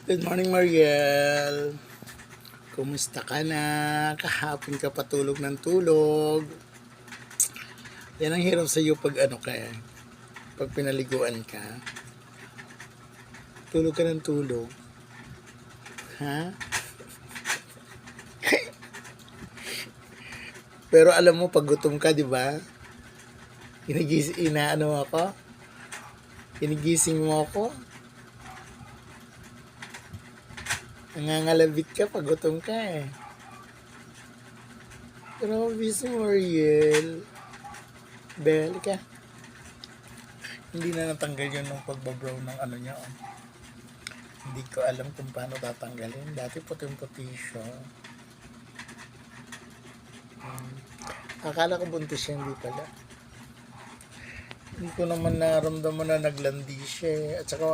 Good morning, Mariel. Kumusta ka na? Kahapon ka patulog ng tulog. Yan ang hirap sa iyo pag pag pinaliguan ka. Tulog ka ng tulog. Ha? Pero alam mo, pag gutom ka, di ba? Ginigising mo ako. Nangangalabit ka pag gutom ka eh. Grabe si Mariel. Bel ka. Hindi na natanggal yun nung pagbabrow ng niya. Oh. Hindi ko alam kung paano tatanggalin. Dati puting-puti siya. Akala ko buntis siya, hindi pala. Hindi ko naman naramdaman na naglandi siya. At saka